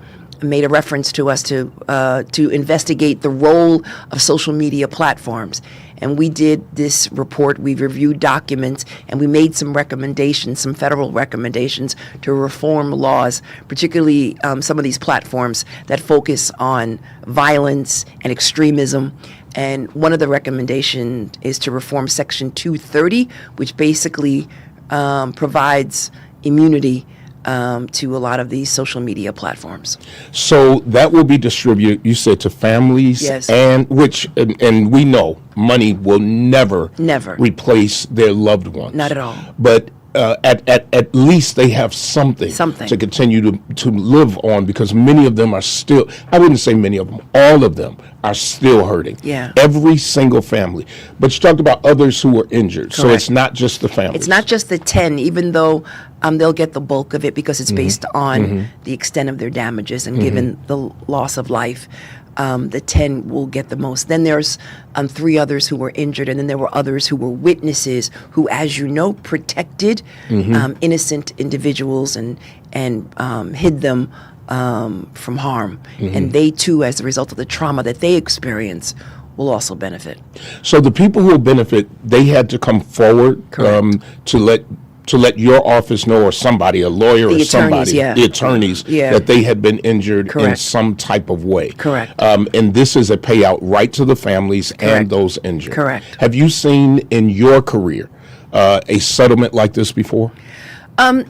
made a reference to us to investigate the role of social media platforms. And we did this report, we reviewed documents, and we made some recommendations, some federal recommendations to reform laws, particularly some of these platforms that focus on violence and extremism. And one of the recommendations is to reform Section 230, which basically provides immunity to a lot of these social media platforms. So that will be distributed, you said, to families, Yes. and we know money will never replace their loved ones. Not at all. But at least they have something to continue to live on, because many of them are still, I wouldn't say many of them, all of them are still hurting. Yeah. Every single family. But you talked about others who were injured. So Correct. it's not just the families. It's not just the 10, even though they'll get the bulk of it because it's based on the extent of their damages, and given the loss of life, the 10 will get the most. Then there's 3 others who were injured, and then there were others who were witnesses who, as you know, protected innocent individuals and hid them from harm. And they too, as a result of the trauma that they experience, will also benefit. So the people who will benefit, they had to come forward to let your office know, or somebody, a lawyer The or attorneys, somebody, the attorneys, that they had been injured in Correct. some type of way. Correct. And this is a payout right to the families and Correct. those injured. Correct. Have you seen in your career a settlement like this before?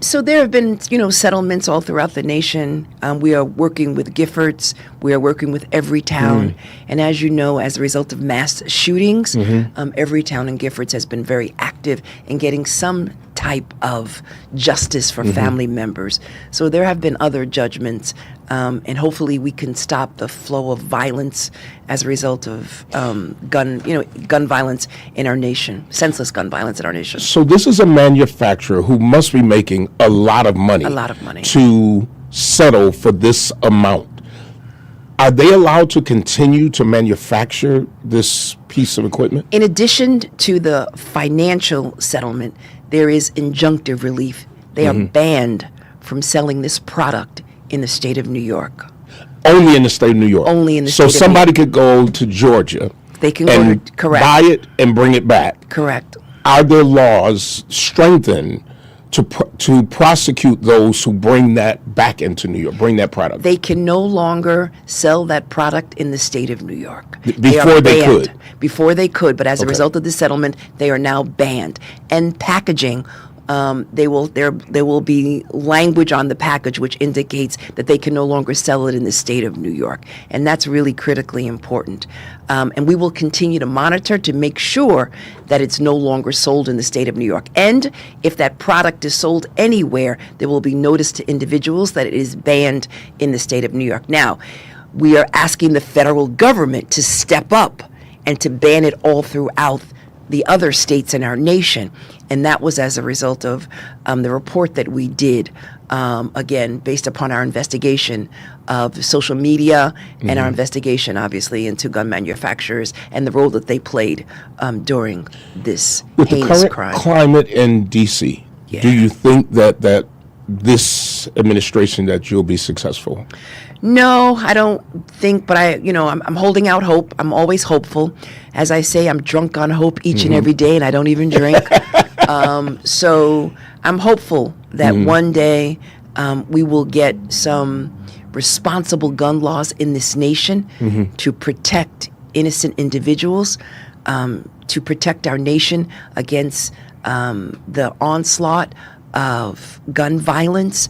So there have been, settlements all throughout the nation. We are working with Giffords. We are working with Everytown. And as you know, as a result of mass shootings, Everytown and Giffords has been very active in getting some type of justice for family members. So there have been other judgments, and hopefully we can stop the flow of violence as a result of gun violence in our nation, senseless gun violence in our nation. So this is a manufacturer who must be making a lot of money. A lot of money. To settle for this amount. Are they allowed to continue to manufacture this piece of equipment? In addition to the financial settlement, there is injunctive relief. They are banned from selling this product in the state of New York. Only in the state of New York? Only in the So state of New somebody could go to Georgia They can and go to, correct. buy it and bring it back. Correct. Are there laws strengthened to prosecute those who bring that back into New York, bring that product? They can no longer sell that product in the state of New York. Before they could? Before they could, but as a result of the settlement, they are now banned. And packaging, there will be language on the package which indicates that they can no longer sell it in the state of New York, and that's really critically important. And we will continue to monitor to make sure that it's no longer sold in the state of New York. And if that product is sold anywhere, there will be notice to individuals that it is banned in the state of New York. Now, we are asking the federal government to step up and to ban it all throughout the other states in our nation. And that was as a result of the report that we did, again, based upon our investigation of social media and our investigation, obviously, into gun manufacturers and the role that they played during this With the heinous current crime. climate in D.C., do you think that this administration, that you'll be successful? No, I don't think, but I'm holding out hope. I'm always hopeful. As I say, I'm drunk on hope each and every day, and I don't even drink. So I'm hopeful that one day we will get some responsible gun laws in this nation to protect innocent individuals. to protect our nation against the onslaught of gun violence,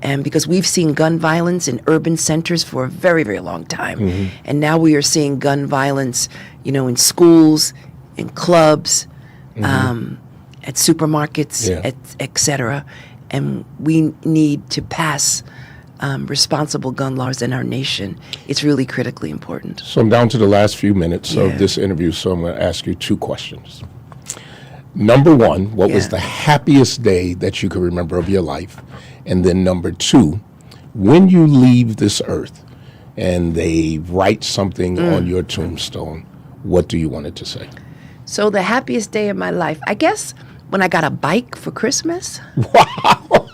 and because we've seen gun violence in urban centers for a very, very long time, and now we are seeing gun violence, in schools, in clubs, at supermarkets, et cetera. And we need to pass responsible gun laws in our nation. It's really critically important. So I'm down to the last few minutes of this interview, so I'm going to ask you two questions. Number one, what was the happiest day that you can remember of your life? And then number two, when you leave this earth and they write something on your tombstone, what do you want it to say? So the happiest day of my life, I guess, when I got a bike for Christmas. Wow.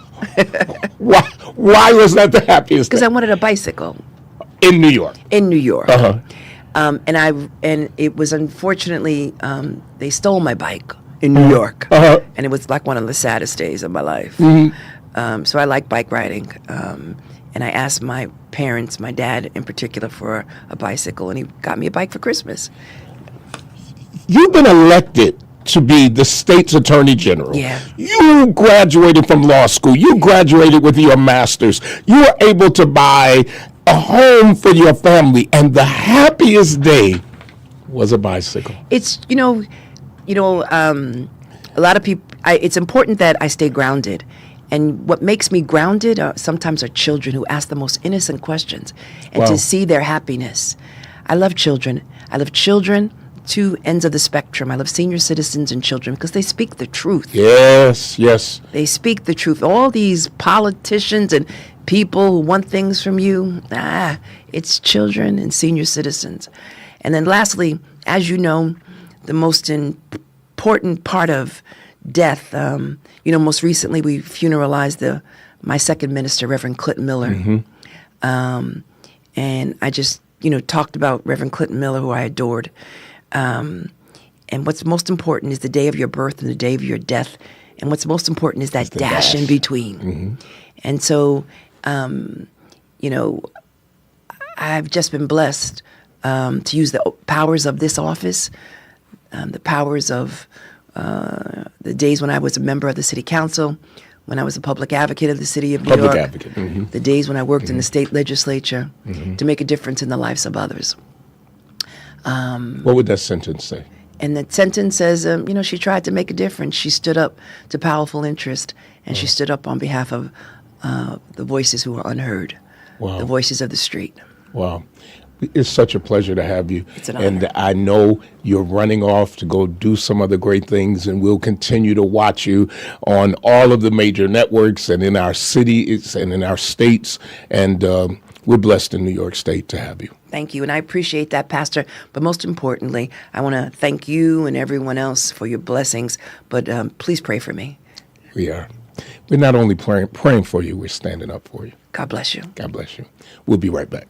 Why was that the happiest day? Because I wanted a bicycle. In New York? In New York. Uh-huh. And it was unfortunately, they stole my bike in New York. And it was like one of the saddest days of my life. So I like bike riding. And I asked my parents, my dad in particular, for a bicycle, and he got me a bike for Christmas. You've been elected to be the state's attorney general. Yeah. You graduated from law school. You graduated with your master's. You were able to buy a home for your family, and the happiest day was a bicycle. It's, a lot of people, it's important that I stay grounded. And what makes me grounded sometimes are children who ask the most innocent questions, and to see their happiness. I love children. I love children, two ends of the spectrum. I love senior citizens and children because they speak the truth. Yes, yes. They speak the truth. All these politicians and people who want things from you, it's children and senior citizens. And then lastly, as you know, the most important part of death, most recently we funeralized my second minister, Reverend Clinton Miller. And I just, talked about Reverend Clinton Miller, who I adored. And what's most important is the day of your birth and the day of your death. And what's most important is that dash in between. And so, I've just been blessed to use the powers of this office, the powers of the days when I was a member of the city council, when I was a public advocate of the city of New York, the days when I worked in the state legislature to make a difference in the lives of others. What would that sentence say? And that sentence says, she tried to make a difference. She stood up to powerful interest, and she stood up on behalf of the voices who were unheard, the voices of the street. Wow. It's such a pleasure to have you. It's an honor. And I know you're running off to go do some other great things, and we'll continue to watch you on all of the major networks and in our cities and in our states. And we're blessed in New York State to have you. Thank you, and I appreciate that, Pastor. But most importantly, I want to thank you and everyone else for your blessings. But please pray for me. We are. We're not only praying for you, we're standing up for you. God bless you. God bless you. We'll be right back.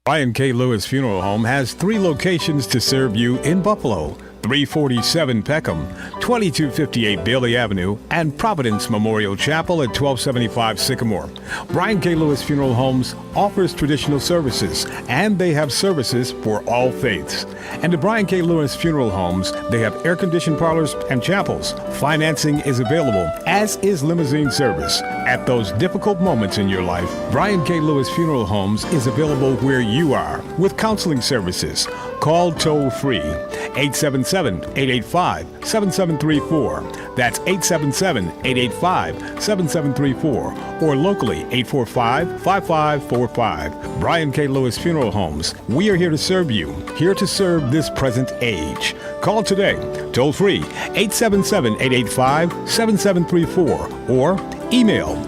Brian K. Lewis Funeral Home has 3 locations to serve you in Buffalo: 347 Peckham, 2258 Bailey Avenue, and Providence Memorial Chapel at 1275 Sycamore. Brian K. Lewis Funeral Homes offers traditional services, and they have services for all faiths. And at Brian K. Lewis Funeral Homes, they have air-conditioned parlors and chapels. Financing is available, as is limousine service. At those difficult moments in your life, Brian K. Lewis Funeral Homes is available where you are with counseling services. Call toll-free 877-885-7734. That's 877-885-7734. Or locally 845-5545. Brian K. Lewis Funeral Homes. We are here to serve you, here to serve this present age. Call today, toll-free 877-885-7734. Or email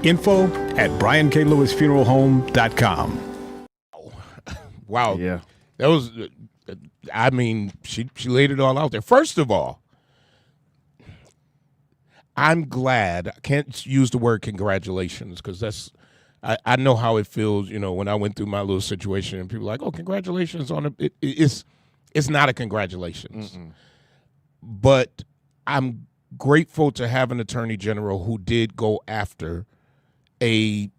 info@brianklewisfuneralhome.com. Wow. Yeah. That was, she laid it all out there. First of all, I'm glad. I can't use the word congratulations because I know how it feels, when I went through my little situation and people are like, oh, congratulations on it. It's not a congratulations. But I'm grateful to have an attorney general who did go after a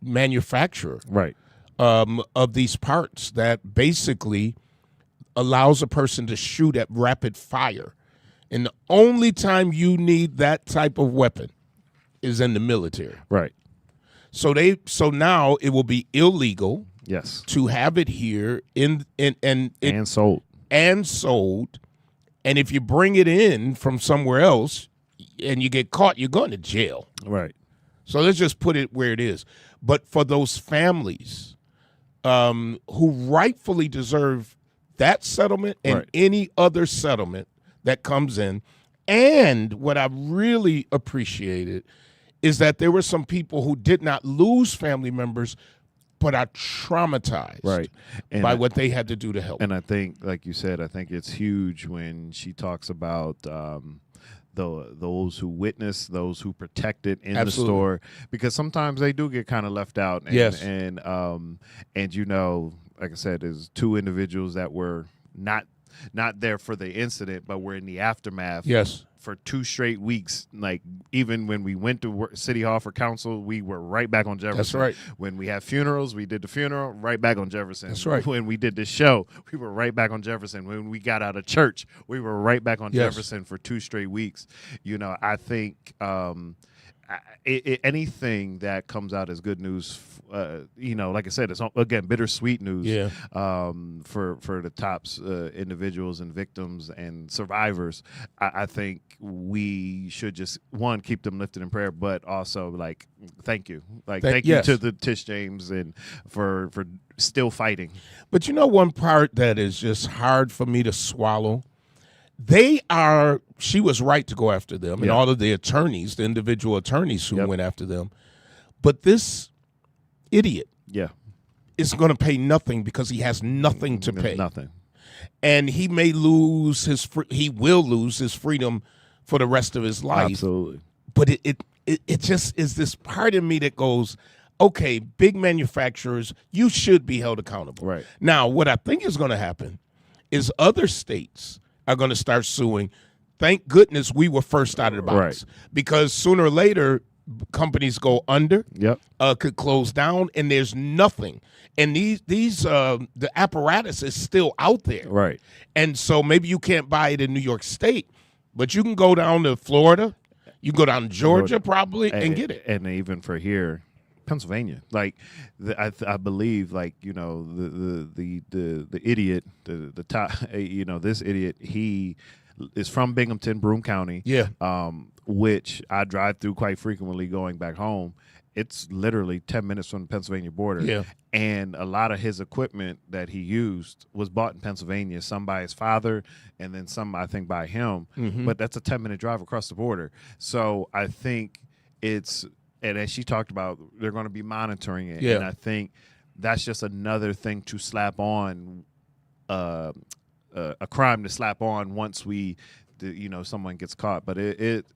manufacturer. Right. Of these parts that basically allows a person to shoot at rapid fire. And the only time you need that type of weapon is in the military. Right. So now it will be illegal Yes. to have it here and sold. And sold. And if you bring it in from somewhere else and you get caught, you're going to jail. Right. So let's just put it where it is. But for those families who rightfully deserve that settlement and any other settlement that comes in, and what I really appreciated is that there were some people who did not lose family members but are traumatized by what they had to do to help. And I think, like you said, I think it's huge when she talks about those who witness, those who protected in the store, because sometimes they do get kind of left out. And, and you know, like I said, there's two individuals that were not there for the incident, but were in the aftermath. Yes. For 2 straight weeks. Like, even when we went to City Hall for council, we were right back on Jefferson. That's right. When we had funerals, we did the funeral, right back on Jefferson. That's right. When we did the show, we were right back on Jefferson. When we got out of church, we were right back on Jefferson for 2 straight weeks. You know, I think anything that comes out as good news, you know, like I said, it's again bittersweet news. For the TOPS individuals and victims and survivors. I think we should just keep them lifted in prayer, but also like thank you to the Tish James and for still fighting. But you know, one part that is just hard for me to swallow. She was right to go after them, and all of the attorneys, the individual attorneys who went after them. But this idiot is going to pay nothing because he has nothing to pay. Nothing. And he may lose he will lose his freedom for the rest of his life. Absolutely. But it just is this part of me that goes, okay, big manufacturers, you should be held accountable. Right. Now, what I think is going to happen is other states are going to start suing. Thank goodness we were first out of the box, because sooner or later companies go under, could close down, and there's nothing. And these the apparatus is still out there, right? And so maybe you can't buy it in New York State, but you can go down to Florida, you can go down to Georgia probably and get it. And even for here, Pennsylvania, like I believe, like, you know, the idiot, the top, you know, this idiot, he is from Binghamton, Broome County, which I drive through quite frequently going back home. It's literally 10 minutes from the Pennsylvania border. And a lot of his equipment that he used was bought in Pennsylvania, some by his father and then some, I think, by him. But that's a 10-minute drive across the border. So I think it's, and as she talked about, they're going to be monitoring it. And I think that's just another thing to slap on, a crime to slap on once someone gets caught. But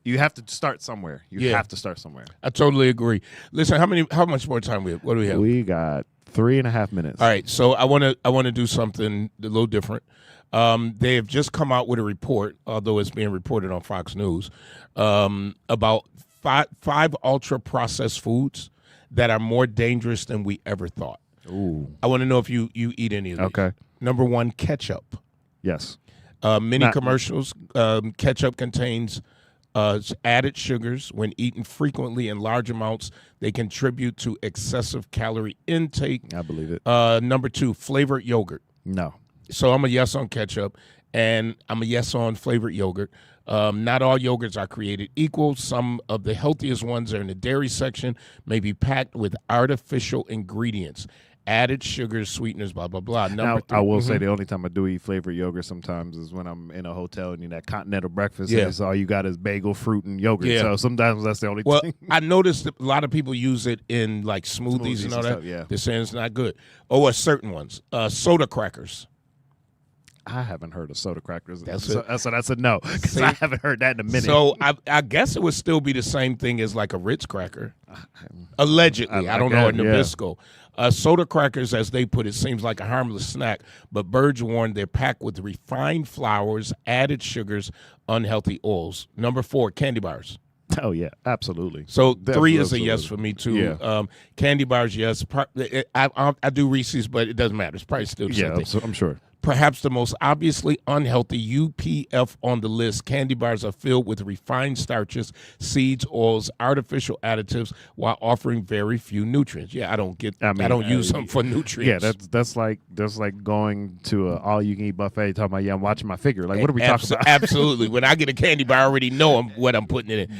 you have to start somewhere. You have to start somewhere. I totally agree. Listen, how much more time we have? What do we have? We got 3.5 minutes. All right, so I want to do something a little different. They have just come out with a report, although it's being reported on Fox News, about five ultra processed foods that are more dangerous than we ever thought. Ooh. I want to know if you eat any of these. Okay. Number 1, ketchup. Yes. Many commercials, ketchup contains added sugars. When eaten frequently in large amounts, they contribute to excessive calorie intake. I believe it. Number 2, flavored yogurt. No. So I'm a yes on ketchup, and I'm a yes on flavored yogurt. Not all yogurts are created equal. Some of the healthiest ones are in the dairy section, may be packed with artificial ingredients. Added sugars, sweeteners, blah, blah, blah. Now, I will say the only time I do eat flavored yogurt sometimes is when I'm in a hotel and you that continental breakfast and it's all you got is bagel, fruit, and yogurt. So sometimes that's the only thing. Well, I noticed that a lot of people use it in like smoothies and all that. Stuff, They're saying it's not good. Oh, certain ones. Soda crackers. I haven't heard of soda crackers. So that's a no, because I haven't heard that in a minute. So I guess it would still be the same thing as like a Ritz cracker. Allegedly. I don't know, a Nabisco. Soda crackers, as they put it, seems like a harmless snack, but birds warn they're packed with refined flours, added sugars, unhealthy oils. Number 4, candy bars. Oh, yeah, absolutely. So 3 is a yes for me, too. Yeah. Candy bars, yes. I do Reese's, but it doesn't matter. It's probably still the same thing. I'm sure. Perhaps the most obviously unhealthy UPF on the list, candy bars are filled with refined starches, seeds, oils, artificial additives, while offering very few nutrients. Yeah, I don't use them for nutrients. Yeah, that's like going to an all-you-can-eat buffet talking about, I'm watching my figure. Like, what are we talking about? Absolutely. When I get a candy bar, I already know what I'm putting it in.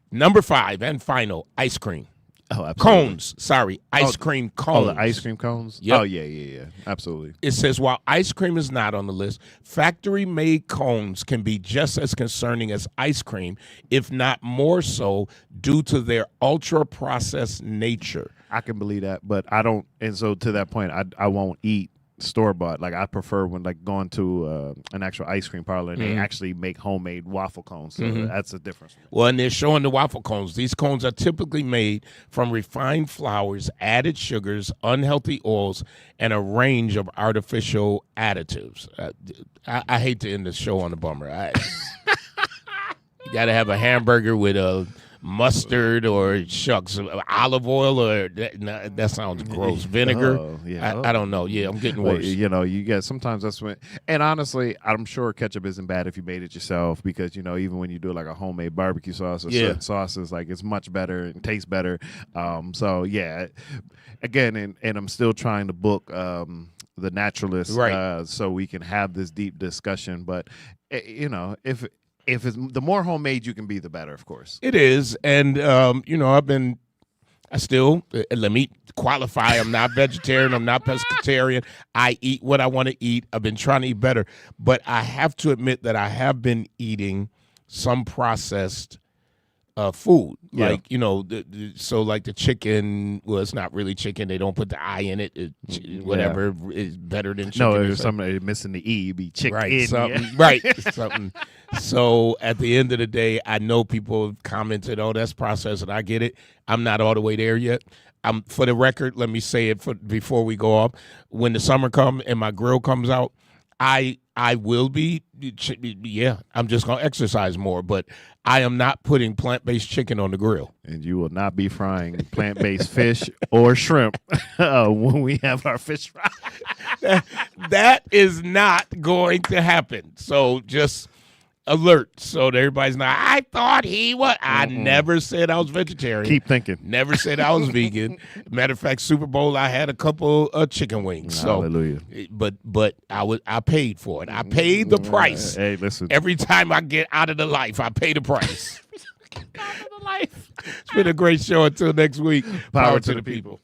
Number 5 and final, ice cream. Oh, absolutely. Cones. Sorry, ice cream cones. Oh, the ice cream cones? Yep. Oh, yeah. Absolutely. It says, while ice cream is not on the list, factory-made cones can be just as concerning as ice cream, if not more so, due to their ultra-processed nature. I can believe that, but I don't. And so to that point, I won't eat store-bought. Like, I prefer when going to an actual ice cream parlor and they actually make homemade waffle cones. So that's a difference. Well, and they're showing the waffle cones. These cones are typically made from refined flours, added sugars, unhealthy oils, and a range of artificial additives. I hate to end the show on a bummer. You got to have a hamburger with a mustard or olive oil or that sounds gross. Vinegar. I don't know. Yeah, I'm getting worse. You get sometimes that's when, and honestly, I'm sure ketchup isn't bad if you made it yourself, because even when you do like a homemade barbecue sauce or certain sauces, like, it's much better and tastes better. So yeah, again, and I'm still trying to book the naturalist, right, so we can have this deep discussion. But if it's the more homemade you can be, the better, of course. It is. And, let me qualify. I'm not vegetarian. I'm not pescatarian. I eat what I want to eat. I've been trying to eat better. But I have to admit that I have been eating some processed food. Yeah. Like, so like the chicken, well, it's not really chicken. They don't put the I in it. Whatever is better than chicken. No, there's something missing the E. It'd be chicken. Right, something. So at the end of the day, I know people have commented, oh, that's processed, and I get it. I'm not all the way there yet. For the record, let me say it before we go off. When the summer comes and my grill comes out, I will be, I'm just going to exercise more, but I am not putting plant-based chicken on the grill. And you will not be frying plant-based fish or shrimp when we have our fish fry. That is not going to happen. So just alert, so that everybody's not, I thought he was. I never said I was vegetarian. Keep thinking. Never said I was vegan. Matter of fact, Super Bowl, I had a couple of chicken wings. Hallelujah. But I paid for it. I paid the price. Hey, listen. Every time I get out of the life, I pay the price. Out of the life. It's been a great show. Until next week. Power to the people.